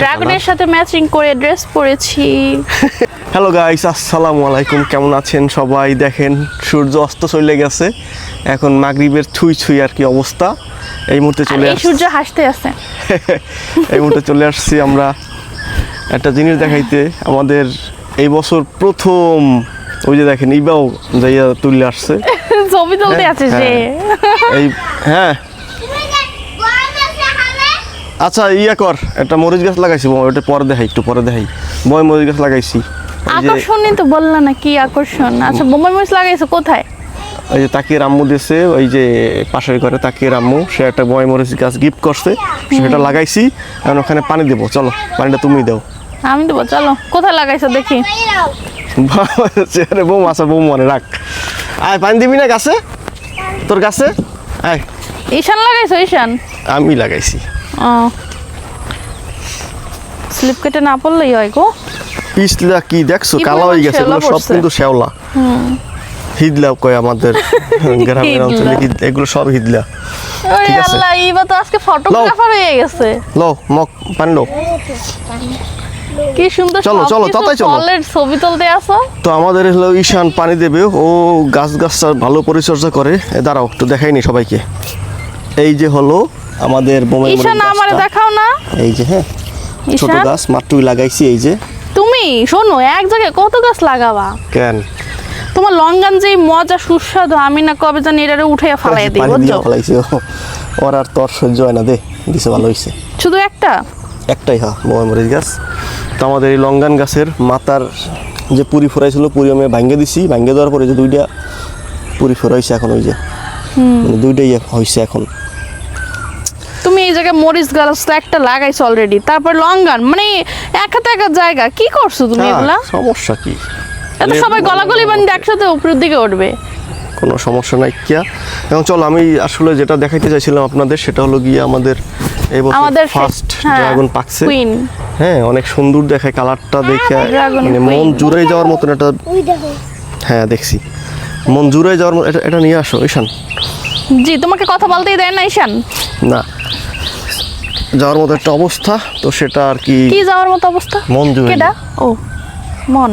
ড্রাগনের সাথে ম্যাচিং করে ড্রেস পরেছি। হ্যালো গাইস, আসসালামু আলাইকুম। কেমন আছেন সবাই? দেখেন সূর্য অস্ত চলে গেছে, এখন মাগরিবের ছুঁই আর কি অবস্থা। এই মুহূর্তে চলে আসছে সূর্য হাসতে আছে। এই মুহূর্তে চলে আসছি আমরা একটা জিনিস দেখাইতে। আমাদের এই বছর প্রথম ওই যে দেখেন ইবাও যাইয়া তুলে আসছে, ছবি তুলতে আছে যে এই হ্যাঁ। আচ্ছা ইয়া কর, একটা মরিচ গাছ লাগাইছি, ওটা পরে দেখাই, একটু পরে দেখাই। মরিচ গাছ লাগাইছি। আকর্ষণই তো বললা না কি আকর্ষণ? আচ্ছা বোমাই মরিচ লাগাইছো কোথায়? ওই যে তাকিয়ে আম্মু দিয়েছে, ওই যে পাশের ঘরে তাকিয়ে আম্মু, সে একটা বয় মরিচ গাছ গিফট করছে, সেটা লাগাইছি। এখন ওখানে পানি দেবো, চলো পানিটা তুমি দাও। আমি দেবো, চলো। কোথায় লাগাইছো দেখি। চেয়ারে বোম আছে, বোম মনে রাখ। আয় পানি দিবি না গাছে, তোর গাছে আয়। ঈশান লাগাইছো? ঈশান আমি লাগাইছি। ও স্লিপ কেটে না পড়লেই হয় গো। পিছলা কি দেখছো, কি কালো হয়ে গেছে, পরিমাণ এগুলো সব শ্যাওলা কিন্তু শ্যাওলা। হিদলা কয় আমাদের গ্রামের অঞ্চলে, এগুলো সব হিদলা। ওরে ঠিক আছে। আল্লাহ, ইবা তো আজকে ফটোগ্রাফার হয়ে গেছে। লো মক পানি লো। কি সুন্দর। চলো, চলো, তাড়াতাড়ি চলো। ফলের ছবি তুলতে আসো। তো আমাদের হলো ঈশান পানি দেবে, ও গাছটা ভালো পরিচর্যা করে। দাঁড়াও একটু দেখাইনি সবাইকে। এই যে হলো আমাদের বোমের মরিচ ঈশান আমারে গাছটা। দেখাও না। এই যে হ্যাঁ, ছোট ঈশান গাছ মাত্রই লাগাইছি। এই যে তুমি শোনো, এক জায়গায় কত গাছ লাগাবা? কেন তোমার লঙ্গান যে মজা সুস্বাদু, আমি না কবে জানি এটারে উঠাইয়া ফালাই দিই, পানি দিয়ে বুঝছো? ফলাইছি, ওর আর তোর সহ্য হয় না। দিছে ভালো হইছে। শুধু একটা? একটাই হ্যাঁ, বোমের মরিচ গাছ। তো আমাদের এই লঙ্গান গাছের মাথার যে পুরি ফোরাইছিল, পুরি আমি ভাঙ্গে দিছি। ভাঙ্গে দেওয়ার পরে যে দুইটা পুরি ফোরাইছে এখন, ওই যে মানে দুইটাই হয়েছে এখন। তুমি এই জায়গায় মরিচ গাছ একটা লাগাইছো অলরেডি, তারপর লঙ্গান, মানে এক হাতে এক জায়গা। কি করছো তুমি এগুলা? সমস্যা কি? এত সবাই গলাগলি বান্ধে একসাথে উপরের দিকে উঠবে। কোনো সমস্যা নাই কিয়া। এবং চলো, আমি আসলে যেটা দেখাইতে চাইছিলাম আপনাদের, সেটা হলো গিয়ে আমাদের এই বছর ফার্স্ট ড্রাগন পাকছে। কুইন। হ্যাঁ, অনেক সুন্দর দেখায়, কালারটা দেখে মানে মন জুড়ে যাওয়ার মতন একটা। হ্যাঁ দেখছি, মন জুড়ে যাওয়ার মতো। এটা নিয়ে আসো ঈশান। জি, তোমাকে কথা বলতেই দেয় না ঈশান? না, যাওয়ার মতো একটা অবস্থা তো, সেটা আর কি। কি যাওয়ার মতো অবস্থা? মন জুড়ে। কেডা? ও মন।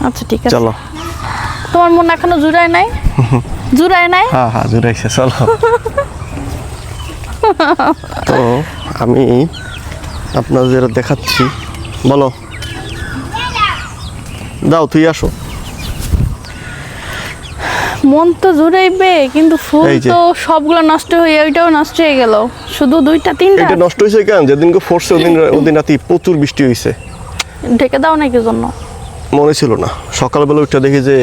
আচ্ছা ঠিক আছে, চলো। তোমার মন এখনো জুড়ায় নাই? জুড়ায় নাই? হ্যাঁ হ্যাঁ, জুড়াইছে, চলো। তো আমি আপনাদের দেখাচ্ছি, বলো দাও, তুই আসো। মন তো জুড়াইবে, কিন্তু ফুল এই যে। তো সবগুলো নষ্ট হয়ে, ওইটাও নষ্ট হয়ে গেল। শুধু দুইটা তিনটা। এটা নষ্ট হয়েছে কেন? যেদিনকে ফোর্সে ওদিন রাতে প্রচুর বৃষ্টি হয়েছে। ঢেকে দাও না কি জন্য? মনে ছিল না, সকালবেলা উঠে দেখি যে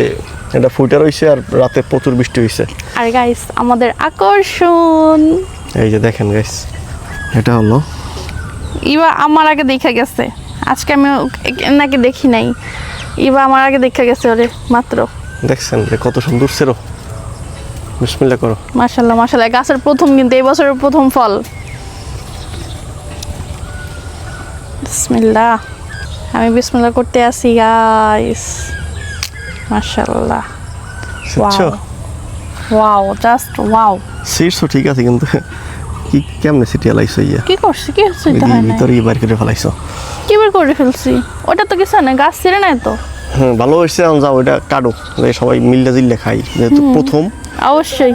এটা ফুটার হয়েছে, আর রাতে প্রচুর বৃষ্টি হয়েছে। আর গাইস, আমাদের আকর্ষণ এই যে দেখেন গাইস, এটা হলো ইবা আমার আগে দেখা গেছে। আজকে আমি নাকি দেখি নাই, ইবা আমার আগে দেখা গেছে ওরে মাত্র। দেখছেন যে কত সুন্দর ছিল। বিসমিল্লাহ করো। মাশাআল্লাহ মাশাআল্লাহ, গাছের প্রথম, কিন্তু এই বছরের প্রথম ফল। বিসমিল্লাহ। আমি বিসমিল্লাহ করতে আসি গাইস। মাশাআল্লাহ, বুঝছো? Wow, just wow. সিটস ঠিক আছে, কিন্তু কি কেমনে সিটি লাইছো ইয়া? কি করছি? কি হচ্ছে? এটা হয় না, ভিতরে বাইরে করে ফেলাইছো। কি বের করে ফেলছি? ওটা তো কিছু না, গাছ ছিঁড়ে নাই তো। হ্যাঁ, ভালো হয়েছে। এখন যাও, ওইটা কাটো, যে সবাই মিললে জিল্লে খাই, যেহেতু প্রথম। অবশ্যই।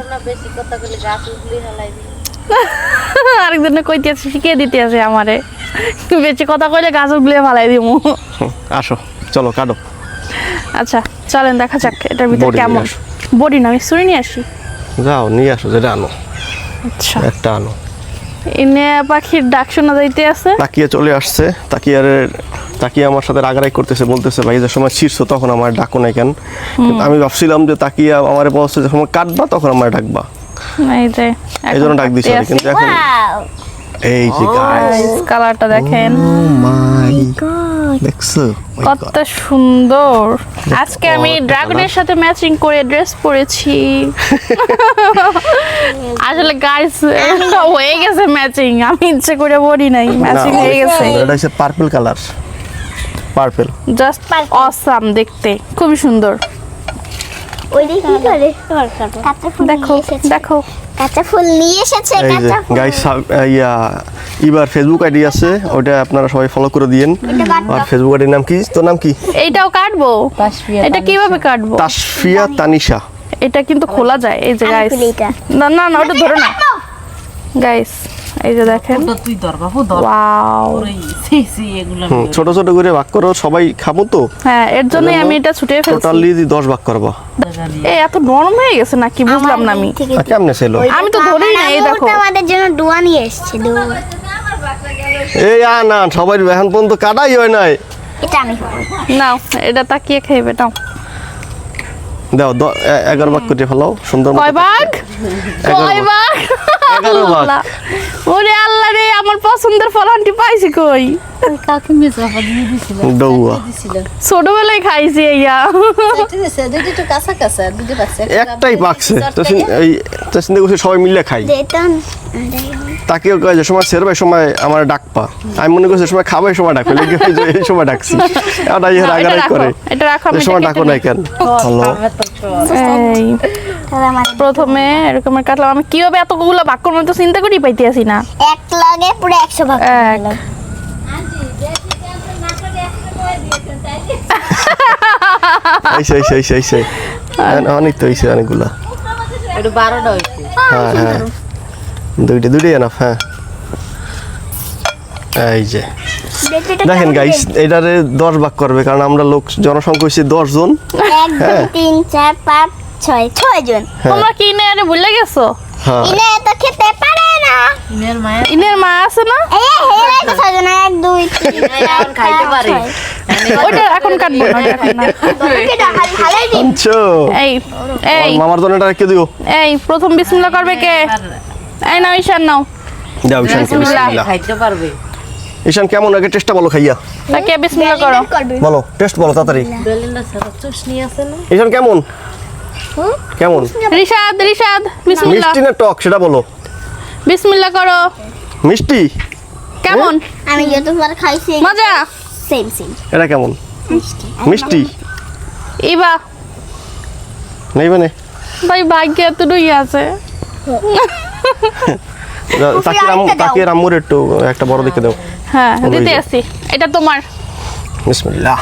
আরেকজনে কইতে আছে, শিখিয়ে দিতে আছে আমারে, বেশি কথা কইলে গাছ উগলে ফালাই দিব। আসো, চলো কাটো। আচ্ছা চলেন দেখা যাক এটার ভিতরে বডি নিয়ে কেমন। আসো। বডি না, আমি ছুরি নিয়ে আসি। যাও নিয়ে আসো, যেটা আনো আচ্ছা, একটা আনো। এনে পাখির ডাক শোনা যাইতে আছে। তাকিয়ে চলে আসছে, তাকিয়ে আমার সাথে রাগারাই করতেছে, বলতেছে ভাই যে সময় ছিড়ছো তখন আমার ডাকো নাই কেন? কিন্তু আমি ভাবছিলাম যে তাকিয়ে আমার বলছে যখন কাটবা তখন আমার ডাকবা, এই যে এই জন্য ডাক দিছে। কিন্তু এখন এই যে গাইস, কালারটা দেখেন, মাই গড, দেখছো কত সুন্দর। আজকে আমি ড্রাগনের সাথে ম্যাচিং করে ড্রেস পরেছি। আসলে গাইস, হয়ে গেছে ম্যাচিং, আমি ইচ্ছে করে বলি নাই, ম্যাচিং হয়ে গেছে। এটা হচ্ছে purple colour, purple, just awesome দেখতে, খুবই সুন্দর। ওইটা কি করে কাঁচা ফুল দেখো নিয়ে এসেছে। দেখো কাঁচা ফুল নিয়ে এসেছে এই যে কাঁচা ফুল গাইস এবার ফেসবুক আইডি আছে ওইটা আপনারা সবাই ফলো করে দিয়েন আর ফেসবুক আইডির নাম কি তোর নাম কি এইটাও কাটবো এটা কিভাবে কাটবো তাসফিয়া তানিশা এটা কিন্তু খোলা যায় এই যে আমি গাইস খুলি এটা। না না না ওটা ধরো না গাইস এই যে দেখেন তুই ধর বাবু ধর ওয়াও ওরে সি এগুলো ছোট ছোট করে ভাগ করো সবাই খাবো তো হ্যাঁ এর জন্যই আমি এটা ছুটে ফেলছি টোটালি 10 ভাগ করবা এই এত নরম হয়ে গেছে নাকি বুঝলাম না আমি থেকে আর কেমনে ছিল আমি তো ধরেই না, এই আমার দেখো। আম্মু আমাদের জন্য দোয়া নিয়ে এসেছে দোয়া এই না সবাই এখন পর্যন্ত কাটাই হয় নাই এটা আমি খাবো। নাও এটা তাকিয়ে খাইবে নাও দাও 11 ভাগ করে ফেলাও সুন্দর মতো কয় ভাগ কয় ভাগ 11 ভাগ। আল্লাহ। ওরে আল্লাহ রে আমার পছন্দের ফলানটি পাইছি কই কাকে মেজাফা দিয়ে দিছিল ডৌয়া দিছিল ছোটবেলায় খাইছি ইয়া দুটো একটু কাঁচা কাঁচা দুটো পাচ্ছে একটাই পাকছে তো এই তো চিন্তা করছি সবাই মিলে খাই যেতাম তাকেও কয় যে সময় সেরবে সময় আমার ডাক পা আমি মনে করছি সময় খাবে এই সময় ডাকবে লেগে যে এই সময় ডাকছি এটা ইয়ে এটা রাগারাগ রাখো করে এটা রাখো আমি এই সময় এটা ডাকো কেটে নাই কেন হ্যালো এই তাহলে আমার প্রথমে এরকম কাটলাম আমি কিভাবে এতগুলো ভাগ করবো আমি তো চিন্তা করি পাইতে আসি না এক লাগে পুরো 100 ভাগ করে এক। দিলাম। এই অনেক তো হয়েছে অনেকগুলা এটা 12টা হইছে হ্যাঁ হ্যাঁ দুইটাই এনাফ হ্যাঁ এই যে বেটিটা দেখেন কেমন গাইস এটারে 10 ভাগ করবে কারণ আমরা লোক জনসংখ্যা হচ্ছে 10 জন 1 2 3 4 5 6 জন তোমরা কি নে আরে ভুলে গেছো হ্যাঁ ইনে এত খেতে পারে না ইনের মায়ের ইনের মা আছে না এই হেরে তো 6 জন 1 2 3 এখন খাইতে পারে ওইটা এখন কাটবো না ওটা এখন না। এটা হালাই দিন আনছো এই এই মামার জন্য এটা রেখে দিও এই প্রথম বিসমিল্লাহ করবে কে এই নাও ঈশান নাও দাও ঈশান বিসমিল্লাহ। বিসমিল্লাহ খাইতে পারবে ঈশান কেমন আগে টেস্টটা বলো খাইয়া তাকে বিসমিল্লাহ করো করবে বলো টেস্ট বলো তাড়াতাড়ি বেলেন্ডা সারা চুষনি আছে না ঈশান কেমন কেমন রিশাদ রিশাদ বিসমিল্লাহ মিষ্টি না টক সেটা বলো বিসমিল্লাহ করো মিষ্টি কেমন আমি যতবার খাইছি মজা সেম সেম এটা কেমন মিষ্টি ইবা নেই মানে ভাই ভাগ্যে এতটুকুই আছে তাকিয়ে আম্মুর একটু একটা বড় দেখে দাও হ্যাঁ ওই দিতে যে। আসি এটা তোমার বিসমিল্লাহ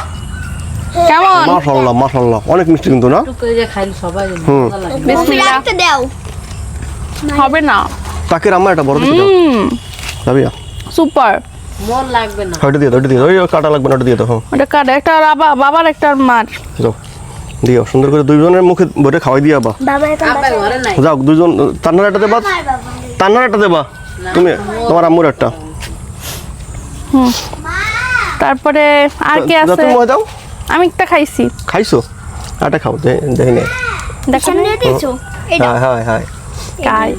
কেমন মাশাআল্লাহ মাশাআল্লাহ অনেক মিষ্টি কিন্তু না টুক করে যে খাইলে সবাই মজা লাগে বিসমিল্লাহ একটা দাও হবে না তাকিয়ে আম্মা একটা বড় দেখে দাও যাবি সুপার মন লাগবে না ওইটা দিয়ে ওই কাটা লাগবে না ওটা দিয়ে দাও হ্যাঁ ওটা কাট একটা বাবার একটা আর মার যাও দিও সুন্দর করে দুইজনের মুখে ভরে খাওয়াই দিয়া বা বাবা এখন আব্বা ঘরে নাই যাও দুইজন তান্নার একটা দেবা তান্নার একটা দেবা তুমি তোমার আম্মুর একটা তারপরে আর কি যা আছে তুমি দাও আমি একটা খাইছি খাইছো আটা খাও দেখি নে দেখো সামনে দিয়েছো এটা হ্যাঁ হ্যাঁ হ্যাঁ কাই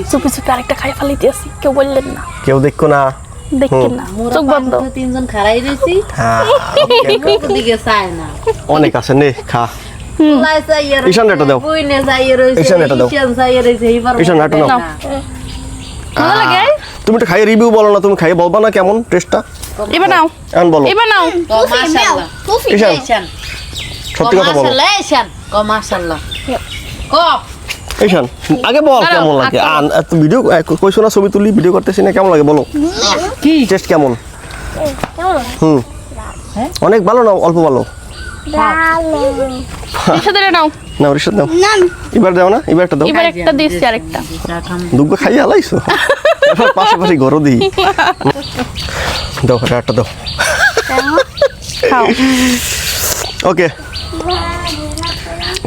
চুপি চুপি আরেকটা খাই ফেলাইতে আসি কেউ বললেন না কেউ দেখো না দেখেন না চোখ বন্ধ তিনজন খাড়াই রইছি হ্যাঁ দিকে চায় না অনেক আছে নে খা লাই চাইয়ে রইছে, ঈশান একটা দাও। বুইনে চাইয়ে রইছে, ঈশান একটা দাও। ঈশান চাইয়ে রইছে, এইবার ঈশান একটা দাও। না। ভালো লাগে তুমি একটু খাইয়ে রিভিউ বলো না তুমি খাইয়ে বলবা না কেমন টেস্টটা এবার নাও এখন বলো এবার নাও ক মাশাআল্লাহ। ঈশান ঈশান, সত্যি ক কথা বলো মাশাআল্লাহ, ঈশান, ক মাশাআল্লাহ। ক, ঈশান আগে বল দাঁড়াও, কেমন লাগে এত ভিডিও কইছো না ছবি তুলি ভিডিও করতেছি না কেমন লাগে বলো কি? টেস্ট কেমন কেমন হুম অনেক ভালো না অল্প ভালো ভালো একসাথে নাও না রিসাদ দাও না এবার দাও না এবার একটা দাও এবার একটা দিচ্ছি আরেকটা চা খাম। দুগ্গ খাইয়ে আলাইছো এবার পাশাপাশি ঘরও দিই দাও একটা দাও খাও ওকে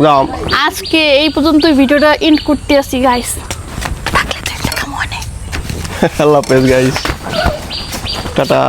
দাও আজকে এই পর্যন্ত ভিডিওটা এন্ড করতে আসি গাইস থাকলে তো একটা কামনে আল্লাহ হাফেজ গাইস টাটা